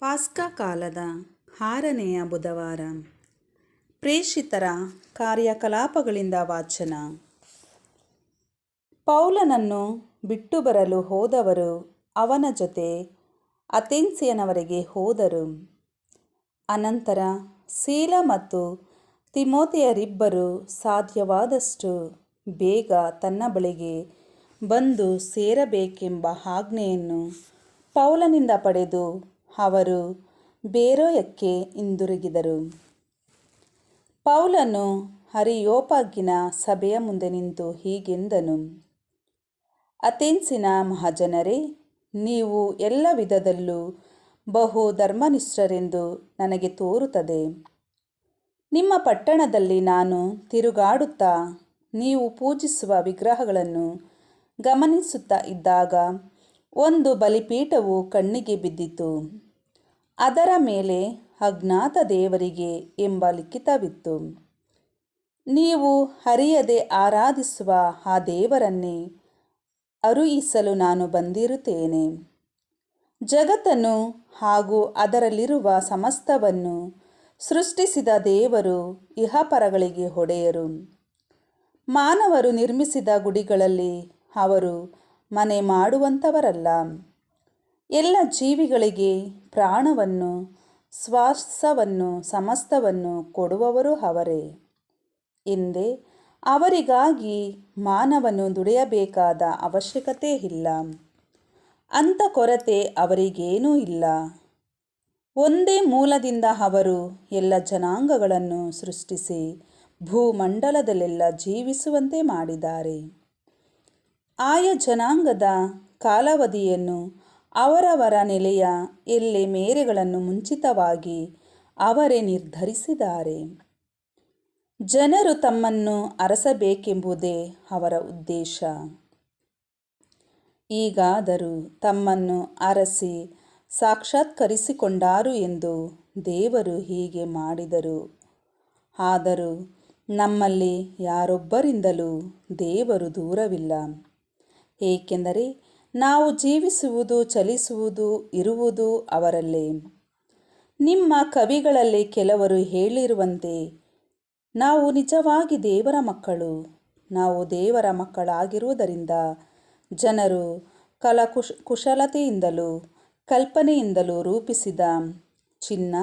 ಪಾಸ್ಕಾ ಕಾಲದ 6ನೆಯ ಬುಧವಾರ. ಪ್ರೇಷಿತರ ಕಾರ್ಯಕಲಾಪಗಳಿಂದ ವಾಚನ. ಪೌಲನನ್ನು ಬಿಟ್ಟು ಬರಲು ಹೋದವರು ಅವನ ಜೊತೆ ಅಥೆನ್ಸಿನವರೆಗೆ ಹೋದರು. ಅನಂತರ ಸೀಲ ಮತ್ತು ತಿಮೋಥೆಯರಿಬ್ಬರು ಸಾಧ್ಯವಾದಷ್ಟು ಬೇಗ ತನ್ನ ಬಳಿಗೆ ಬಂದು ಸೇರಬೇಕೆಂಬ ಆಜ್ಞೆಯನ್ನು ಪೌಲನಿಂದ ಪಡೆದು ಅವರು ಬೇರೋಯಕ್ಕೆ ಹಿಂದಿರುಗಿದರು. ಪೌಲನು ಅರಿಯೋಪಾಗಿನ ಸಭೆಯ ಮುಂದೆ ನಿಂತು ಹೀಗೆಂದನು: ಅಥೆನ್ಸಿನ ಮಹಾಜನರೇ, ನೀವು ಎಲ್ಲ ವಿಧದಲ್ಲೂ ಬಹು ಧರ್ಮನಿಷ್ಠರೆಂದು ನನಗೆ ತೋರುತ್ತದೆ. ನಿಮ್ಮ ಪಟ್ಟಣದಲ್ಲಿ ನಾನು ತಿರುಗಾಡುತ್ತಾ ನೀವು ಪೂಜಿಸುವ ವಿಗ್ರಹಗಳನ್ನು ಗಮನಿಸುತ್ತಾ ಇದ್ದಾಗ ಒಂದು ಬಲಿಪೀಠವು ಕಣ್ಣಿಗೆ ಬಿದ್ದಿತು. ಅದರ ಮೇಲೆ ಅಜ್ಞಾತ ದೇವರಿಗೆ ಎಂಬ ಲಿಖಿತವಿತ್ತು. ನೀವು ಅರಿಯದೆ ಆರಾಧಿಸುವ ಆ ದೇವರನ್ನೇ ಅರುಹಿಸಲು ನಾನು ಬಂದಿರುತ್ತೇನೆ. ಜಗತ್ತನ್ನು ಹಾಗೂ ಅದರಲ್ಲಿರುವ ಸಮಸ್ತವನ್ನು ಸೃಷ್ಟಿಸಿದ ದೇವರು ಇಹಪರಗಳಿಗೆ ಒಡೆಯರು. ಮಾನವರು ನಿರ್ಮಿಸಿದ ಗುಡಿಗಳಲ್ಲಿ ಅವರು ಮನೆ ಮಾಡುವಂಥವರಲ್ಲ. ಎಲ್ಲ ಜೀವಿಗಳಿಗೆ ಪ್ರಾಣವನ್ನು ಶ್ವಾಸವನ್ನು ಸಮಸ್ತವನ್ನು ಕೊಡುವವರು ಅವರೇ ಎಂದೇ ಅವರಿಗಾಗಿ ಮಾನವನು ದುಡಿಯಬೇಕಾದ ಅವಶ್ಯಕತೆ ಇಲ್ಲ. ಅಂಥ ಕೊರತೆ ಅವರಿಗೇನೂ ಇಲ್ಲ. ಒಂದೇ ಮೂಲದಿಂದ ಅವರು ಎಲ್ಲ ಜನಾಂಗಗಳನ್ನು ಸೃಷ್ಟಿಸಿ ಭೂಮಂಡಲದಲ್ಲೆಲ್ಲ ಜೀವಿಸುವಂತೆ ಮಾಡಿದ್ದಾರೆ. ಆಯಾ ಜನಾಂಗದ ಕಾಲಾವಧಿಯನ್ನು ಅವರವರ ನೆಲೆಯ ಎಲ್ಲೆ ಮೇರೆಗಳನ್ನು ಮುಂಚಿತವಾಗಿ ಅವರೇ ನಿರ್ಧರಿಸಿದ್ದಾರೆ. ಜನರು ತಮ್ಮನ್ನು ಅರಸಬೇಕೆಂಬುದೇ ಅವರ ಉದ್ದೇಶ. ಈಗಾದರೂ ತಮ್ಮನ್ನು ಅರಸಿ ಸಾಕ್ಷಾತ್ಕರಿಸಿಕೊಂಡಾರು ಎಂದು ದೇವರು ಹೀಗೆ ಮಾಡಿದರು. ಆದರೂ ನಮ್ಮಲ್ಲಿ ಯಾರೊಬ್ಬರಿಂದಲೂ ದೇವರು ದೂರವಿಲ್ಲ, ಏಕೆಂದರೆ ನಾವು ಜೀವಿಸುವುದು, ಚಲಿಸುವುದು, ಇರುವುದು ಅವರಲ್ಲೇ. ನಿಮ್ಮ ಕವಿಗಳಲ್ಲಿ ಕೆಲವರು ಹೇಳಿರುವಂತೆ, ನಾವು ನಿಜವಾಗಿ ದೇವರ ಮಕ್ಕಳು. ನಾವು ದೇವರ ಮಕ್ಕಳಾಗಿರುವುದರಿಂದ ಜನರು ಕುಶಲತೆಯಿಂದಲೂ ಕಲ್ಪನೆಯಿಂದಲೂ ರೂಪಿಸಿದ ಚಿನ್ನ,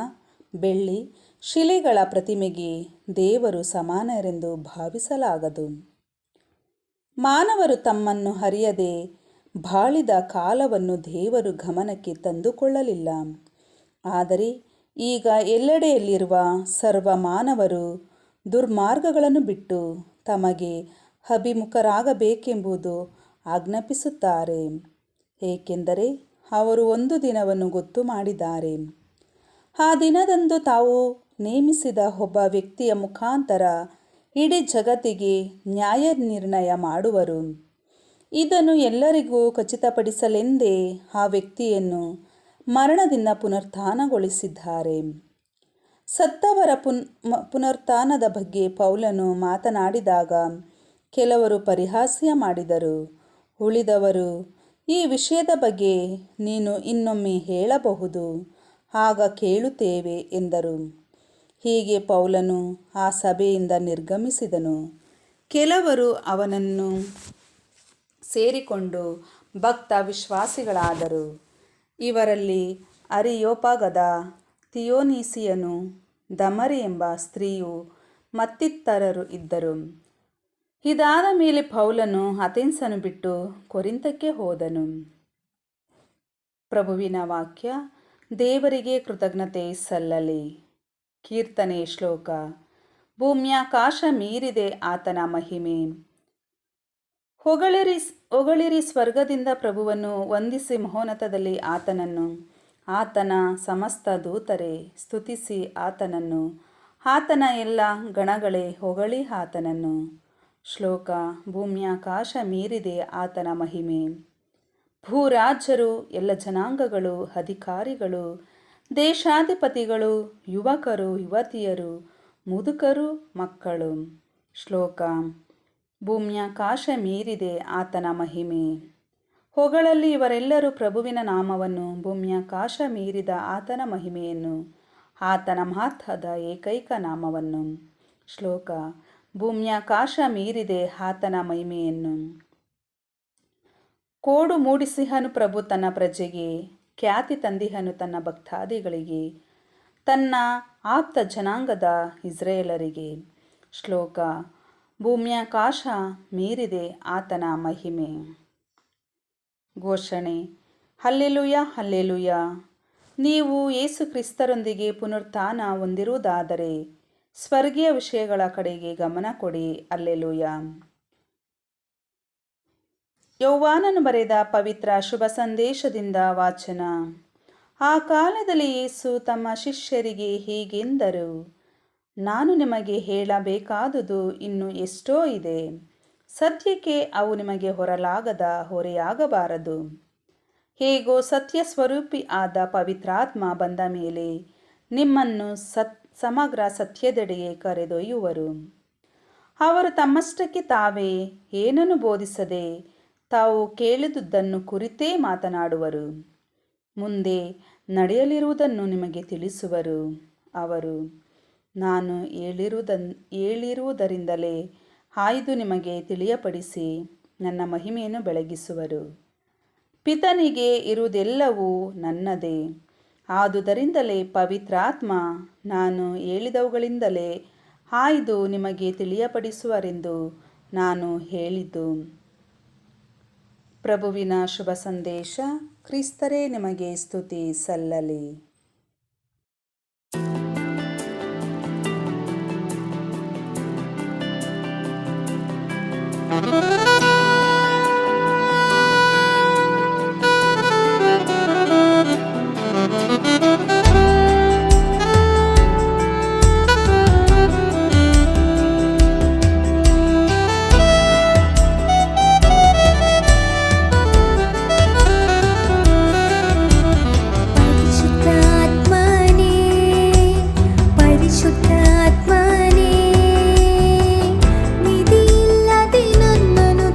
ಬೆಳ್ಳಿ, ಶಿಲೆಗಳ ಪ್ರತಿಮೆಗೆ ದೇವರು ಸಮಾನರೆಂದು ಭಾವಿಸಲಾಗದು. ಮಾನವರು ತಮ್ಮನ್ನು ಅರಿಯದೆ ಬಾಳಿದ ಕಾಲವನ್ನು ದೇವರು ಗಮನಕ್ಕೆ ತಂದುಕೊಳ್ಳಲಿಲ್ಲ. ಆದರೆ ಈಗ ಎಲ್ಲೆಡೆಯಲ್ಲಿರುವ ಸರ್ವ ಮಾನವರು ದುರ್ಮಾರ್ಗಗಳನ್ನು ಬಿಟ್ಟು ತಮಗೆ ಅಭಿಮುಖರಾಗಬೇಕೆಂಬುದು ಆಜ್ಞಾಪಿಸುತ್ತಾರೆ, ಏಕೆಂದರೆ ಅವರು ಒಂದು ದಿನವನ್ನು ಗೊತ್ತು ಮಾಡಿದ್ದಾರೆ. ಆ ದಿನದಂದು ತಾವು ನೇಮಿಸಿದ ಒಬ್ಬ ವ್ಯಕ್ತಿಯ ಮುಖಾಂತರ ಇಡೀ ಜಗತ್ತಿಗೆ ನ್ಯಾಯ ನಿರ್ಣಯ ಮಾಡುವರು. ಇದನ್ನು ಎಲ್ಲರಿಗೂ ಖಚಿತಪಡಿಸಲೆಂದೇ ಆ ವ್ಯಕ್ತಿಯನ್ನು ಮರಣದಿಂದ ಪುನರುತ್ಥಾನಗೊಳಿಸಿದ್ದಾರೆ. ಸತ್ತವರ ಪುನರುತ್ಥಾನದ ಬಗ್ಗೆ ಪೌಲನು ಮಾತನಾಡಿದಾಗ ಕೆಲವರು ಪರಿಹಾಸ್ಯ ಮಾಡಿದರು. ಉಳಿದವರು, ಈ ವಿಷಯದ ಬಗ್ಗೆ ನೀನು ಇನ್ನೊಮ್ಮೆ ಹೇಳಬಹುದು, ಆಗ ಕೇಳುತ್ತೇವೆ ಎಂದರು. ಹೀಗೆ ಪೌಲನು ಆ ಸಭೆಯಿಂದ ನಿರ್ಗಮಿಸಿದನು. ಕೆಲವರು ಅವನನ್ನು ಸೇರಿಕೊಂಡು ಭಕ್ತ ವಿಶ್ವಾಸಿಗಳಾದರು. ಇವರಲ್ಲಿ ಅರಿಯೋಪಾಗದ ದಿಯೊನಿಸಿಯನೂ ದಮರಿ ಎಂಬ ಸ್ತ್ರೀಯೂ ಮತ್ತಿತರರು ಇದ್ದರು. ಇದಾದ ಮೇಲೆ ಪೌಲನು ಅಥೆನ್ಸನ್ನು ಬಿಟ್ಟು ಕೊರಿಂಥಕ್ಕೆ ಹೋದನು. ಪ್ರಭುವಿನ ವಾಕ್ಯ. ದೇವರಿಗೆ ಕೃತಜ್ಞತೆ ಸಲ್ಲಲಿ. ಕೀರ್ತನೆ. ಶ್ಲೋಕ. ಭೂಮ್ಯಾಕಾಶ ಮೀರಿದೆ ಆತನ ಮಹಿಮೆ. ಹೊಗಳಿರಿ ಸ್ವರ್ಗದಿಂದ ಪ್ರಭುವನ್ನು ವಂದಿಸಿ ಮಹೋನ್ನತದಲ್ಲಿ ಆತನನ್ನು. ಆತನ ಸಮಸ್ತ ದೂತರೇ, ಸ್ತುತಿಸಿ ಆತನನ್ನು. ಆತನ ಎಲ್ಲ ಗಣಗಳೇ, ಹೊಗಳಿ ಆತನನ್ನು. ಶ್ಲೋಕ. ಭೂಮ್ಯಾಕಾಶ ಮೀರಿದೆ ಆತನ ಮಹಿಮೆ. ಭೂರಾಜ್ಯರು, ಎಲ್ಲ ಜನಾಂಗಗಳು, ಅಧಿಕಾರಿಗಳು, ದೇಶಾಧಿಪತಿಗಳು, ಯುವಕರು, ಯುವತಿಯರು, ಮುದುಕರು, ಮಕ್ಕಳು. ಶ್ಲೋಕ. ಭೂಮ್ಯಾಕಾಶ ಮೀರಿದೆ ಆತನ ಮಹಿಮೆ. ಹೊಗಳಲ್ಲಿ ಇವರೆಲ್ಲರೂ ಪ್ರಭುವಿನ ನಾಮವನ್ನು, ಭೂಮ್ಯಾಕಾಶ ಮೀರಿದ ಆತನ ಮಹಿಮೆಯನ್ನು, ಆತನ ಮಹತ್ವದ ಏಕೈಕ ನಾಮವನ್ನು. ಶ್ಲೋಕ: ಭೂಮ್ಯಾಕಾಶ ಮೀರಿದೆ ಆತನ ಮಹಿಮೆಯನ್ನು. ಕೋಡು ಮೂಡಿಸಿಹನು ಪ್ರಭು ತನ್ನ ಪ್ರಜೆಗೆ, ಖ್ಯಾತಿ ತಂದಿಹನು ತನ್ನ ಭಕ್ತಾದಿಗಳಿಗೆ, ತನ್ನ ಆಪ್ತ ಜನಾಂಗದ ಇಸ್ರಾಯೇಲರಿಗೆ. ಶ್ಲೋಕ: ಭೂಮ್ಯಾಕಾಶ ಮೀರಿದೆ ಆತನ ಮಹಿಮೆ. ಘೋಷಣೆ: ಹಲ್ಲೆಲೂಯಾ, ಹಲ್ಲೆಲೂಯಾ. ನೀವು ಯೇಸು ಕ್ರಿಸ್ತರೊಂದಿಗೆ ಪುನರುತ್ಥಾನ ಹೊಂದಿರುವುದಾದರೆ ಸ್ವರ್ಗೀಯ ವಿಷಯಗಳ ಕಡೆಗೆ ಗಮನ ಕೊಡಿ. ಹಲ್ಲೆಲೂಯಾ. ಯೋಹಾನನು ಬರೆದ ಪವಿತ್ರ ಶುಭ ಸಂದೇಶದಿಂದ ವಾಚನ. ಆ ಕಾಲದಲ್ಲಿ ಯೇಸು ತಮ್ಮ ಶಿಷ್ಯರಿಗೆ ಹೀಗೆಂದರು: ನಾನು ನಿಮಗೆ ಹೇಳಬೇಕಾದುದು ಇನ್ನೂ ಎಷ್ಟೋ ಇದೆ. ಸದ್ಯಕ್ಕೆ ಅವು ನಿಮಗೆ ಹೊರಲಾಗದ ಹೊರೆಯಾಗಬಾರದು. ಹೇಗೋ ಸತ್ಯ ಸ್ವರೂಪಿ ಆದ ಪವಿತ್ರಾತ್ಮ ಬಂದ ಮೇಲೆ ನಿಮ್ಮನ್ನು ಸಮಗ್ರ ಸತ್ಯದೆಡೆಗೆ ಕರೆದೊಯ್ಯುವರು. ಅವರು ತಮ್ಮಷ್ಟಕ್ಕೆ ತಾವೇ ಏನನ್ನು ಬೋಧಿಸದೆ ತಾವು ಕೇಳಿದುದನ್ನು ಕುರಿತೇ ಮಾತನಾಡುವರು. ಮುಂದೆ ನಡೆಯಲಿರುವುದನ್ನು ನಿಮಗೆ ತಿಳಿಸುವರು. ಅವರು ನಾನು ಹೇಳಿರುವುದರಿಂದಲೇ ಆಯ್ದು ನಿಮಗೆ ತಿಳಿಯಪಡಿಸಿ ನನ್ನ ಮಹಿಮೆಯನ್ನು ಬೆಳಗಿಸುವರು. ಪಿತನಿಗೆ ಇರುವುದೆಲ್ಲವೂ ನನ್ನದೇ. ಆದುದರಿಂದಲೇ ಪವಿತ್ರಾತ್ಮ ನಾನು ಹೇಳಿದವುಗಳಿಂದಲೇ ಆಯ್ದು ನಿಮಗೆ ತಿಳಿಯಪಡಿಸುವರೆಂದು ನಾನು ಹೇಳಿದ್ದು. ಪ್ರಭುವಿನ ಶುಭ ಸಂದೇಶ. ಕ್ರಿಸ್ತರೇ ನಿಮಗೆ ಸ್ತುತಿ ಸಲ್ಲಲಿ. ಪರಿಶುದ್ಧಾತ್ಮನೇ, ನಿಧಿಯಿಲ್ಲದೆ ನನ್ನನ್ನು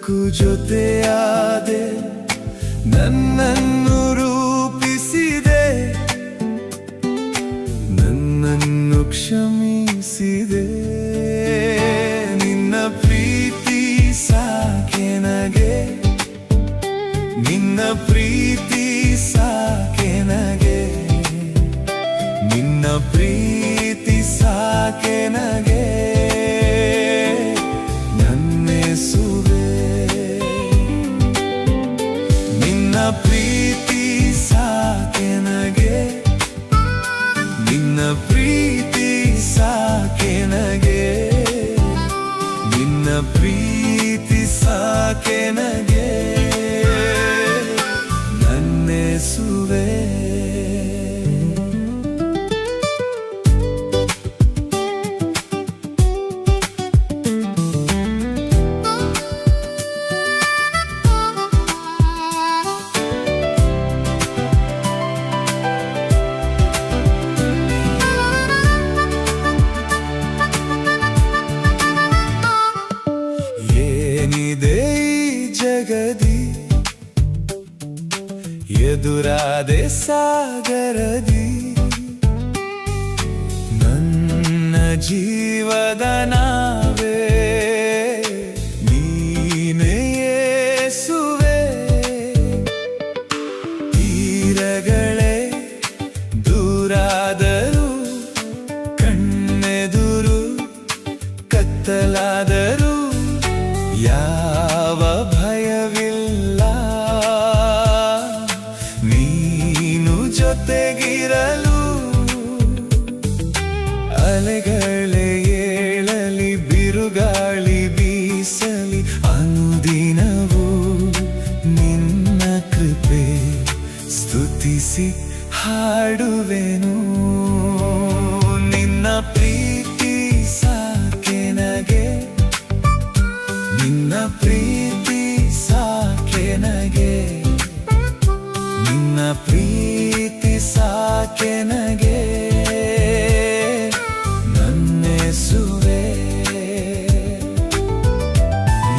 ಬದುಕು ಜೊತೆಯಾದೆ, ನನ್ನನ್ನು ರೂಪಿಸಿದೆ, ನನ್ನನ್ನು ಕ್ಷಮಿಸಿದೆ. ನಿನ್ನ ಪ್ರೀತಿ ಸಾಕೆ ನಗೆ, ನಿನ್ನ ಪ್ರೀತಿ ಸಾಕೆ ನಗೆ, ನಿನ್ನ ಪ್ರೀತಿ ಸಾಕೆ ನಗೆ. ನನ್ನೆಸುವೆ ನಿನ್ನ ಪ್ರೀತಿ ಸಾಕೆ ನಗೆ, ನಿನ್ನ ಪ್ರೀತಿ ಸಾಕೆ ನಗೆ, ನಿನ್ನ ಪ್ರೀತಿ ಸಾಕೆ ನಗೆ. ನನ್ನೆಸುವೆ ಜಗದಿ ಎದುರಾದೆ ಸಾಗರದಿ, ನನ್ನ ಜೀವದ ನಾವೇ ನೀನೇ ಯೇಸುವೆ. ತೀರಗಳೇ ದೂರಾದರೂ, ಕಣ್ಣೆದುರು ಕತ್ತಲಾದರೂ ಯಾವ ಭಯವಿಲ್ಲ, ನೀನು ಜೊತೆಗಿರಲು. ಅಲೆಗಳೇ ಏಳಲಿ, ಬಿರುಗಾಳಿ ಬೀಸಲಿ, ಅನುದಿನವೂ ನಿನ್ನ ಕೃಪೆ ಸ್ತುತಿಸಿ ಹಾಡುವೆನು. ನಿನ್ನ ಪ್ರೀತಿ ಸಾಕೆ ನಗೆ, ನಿನ್ನ ಪ್ರೀತಿ ಸಾಕೆ ನಗೆ, ನಿನ್ನ ಪ್ರೀತಿ ಸಾಕೆ ನಗೆ. ನನ್ನೆಸುವೆ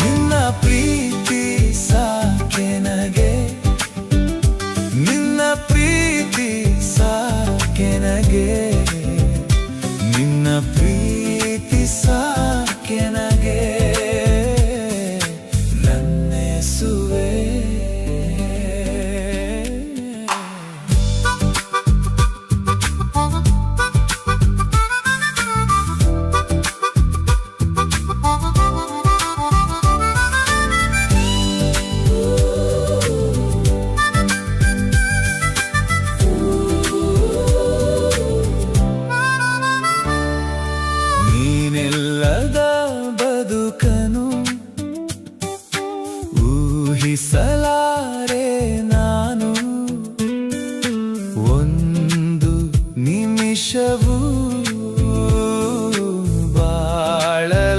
ನಿನ್ನ ಪ್ರೀತಿ ಸಾಕೆ ನಗೆ, ನಿನ್ನ ಪ್ರೀತಿ ಸಾಕೆ ನಗೆ, ನಿನ್ನ ಪ್ರೀತಿ ಸಾಕೆ ನಗೆ. ನೀನಿಲ್ಲದ ಬದುಕನು ಊಹಿಸಲಾರೆ ನಾನು, ಒಂದು ನಿಮಿಷವೂ ಬಾಳಲಾರೆನು.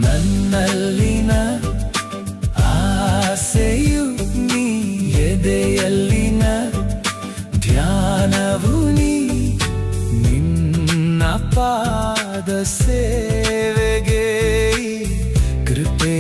ನನ್ನಲ್ಲಿನ ಆಸೆಯು ನೀ, ಎದೆಯಲ್ಲಿನ ಧ್ಯಾನವು ನೀ. ನಿನ್ನ ಪಾದ ಸೇವೆಗೆ ಕೃಪೆ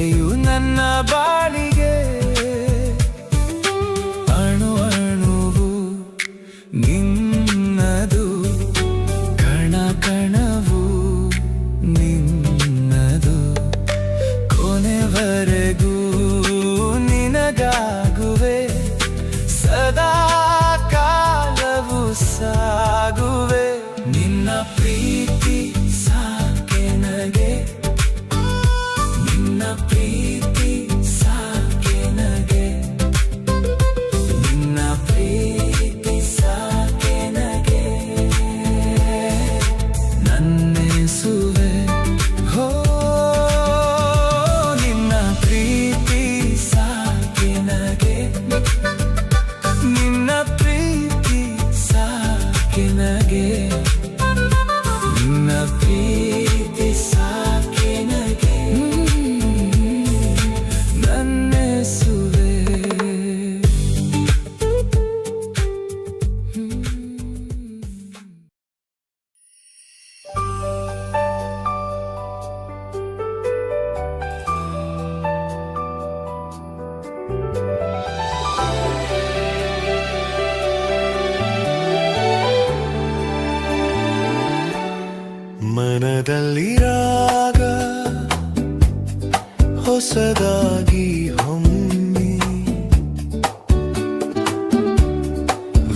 ಹೊಸದಾಗಿ ಹೊಮ್ಮಿ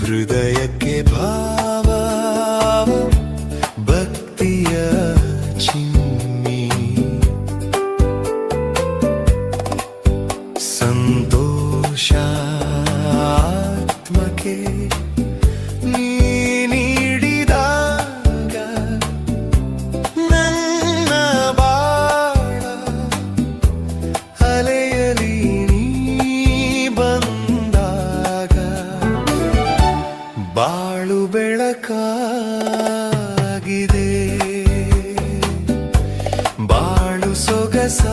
ಹೃದಯಕ್ಕೆ ಭಾವ ಭಕ್ತಿಯ ಚಿಮ್ಮಿ ಸಂತೋಷ ಆತ್ಮಕ್ಕೆ ನೀ ನೀಡಿದಾಗ ನನ್ನ ಬಾಳ ಅಲೆಯಲಿ ನೀ ಬಂದಾಗ ಬಾಳು ಬೆಳಕಾಗಿದೆ ಬಾಳು ಸೊಗಸಾಗಿದೆ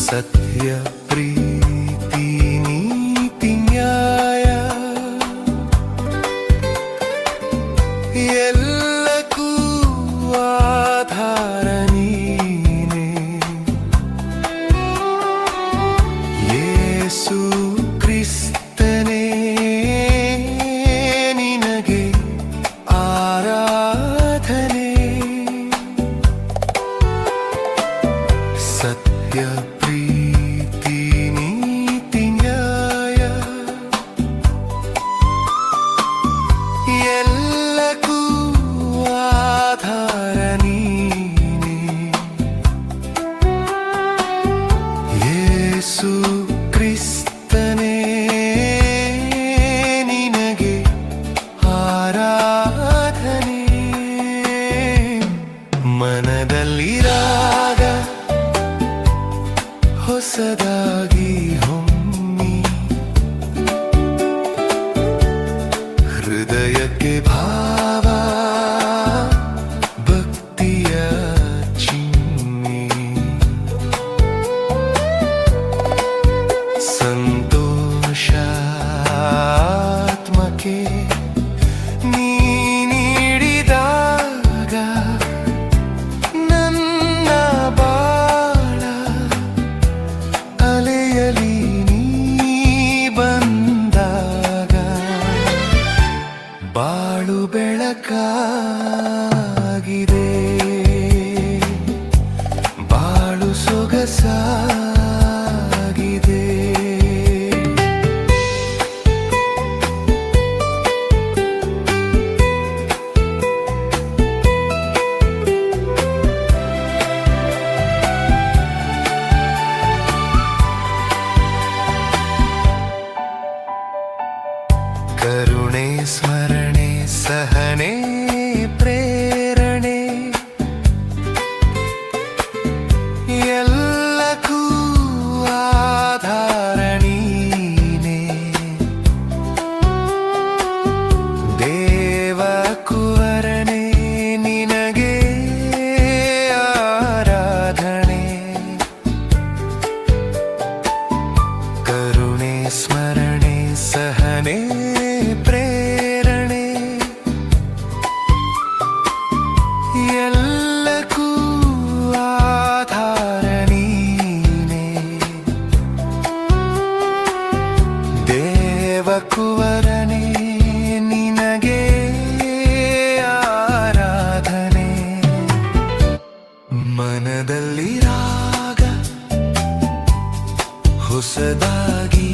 ಸತ್ಯ ಪ್ರೀತಿ ನೀತಿ ನ್ಯಾಯ ಎಲ್ಲಕ್ಕೂ ಆಧಾರ ನೀನೆ ಯೇಸು ಕ್ರಿಸ್ತನೇ ನಿನಗೆ ಆರಾಧನೆ ಸತ್ಯ ಪ್ರೀತಿ ನೀತಿ ನ್ಯಾಯ ಎಲ್ಲಕ್ಕೂ ಆಧಾರ ನೀನೆ ಯೇಸು ಕ್ರಿಸ್ತನೇ ನಿನಗೆ ಆರಾಧನೆ ಮನದಲ್ಲಿ ರಾಗ ಹೊಸದಾಗಿ ಹೊಮ್ಮಿ ಹೃದಯಕ್ಕೆ ಭಾವ ಭಕ್ತಿಯ ಚಿಮ್ಮಿ ಸಂತೋಷ ಆತ್ಮಕ್ಕೆ ನೀ ನೀಡಿದಾಗ ನನ್ನ ಬಾಳ ಅಲೆಯಲಿ ನೀ ಬಂದಾಗ ಬಾಳು ಬೆಳಕಾಗಿದೆ ಬಾಳು ಸೊಗಸಾಗಿದೆ ಕರುಣೆ ಸ್ಮರಣೆ ಸಹನೆ ಪ್ರೇರಣೆ ಎಲ್ಲಕ್ಕೂ ಆಧಾರ ನೀನೆ ದೇವ ಕುವರನೆ ನಿನಗೆ ಆರಾಧನೆ ಕರುಣೆ ಸ್ಮರಣೆ ಸಹನೆ ಪ್ರೇರಣೆ ಎಲ್ಲಕ್ಕೂ ಆಧಾರ ನೀನೆ ದೇವ ಕುವರನೆ ನಿನಗೆ ಆರಾಧನೆ ಮನದಲ್ಲಿ ರಾಗ ಹೊಸದಾಗಿ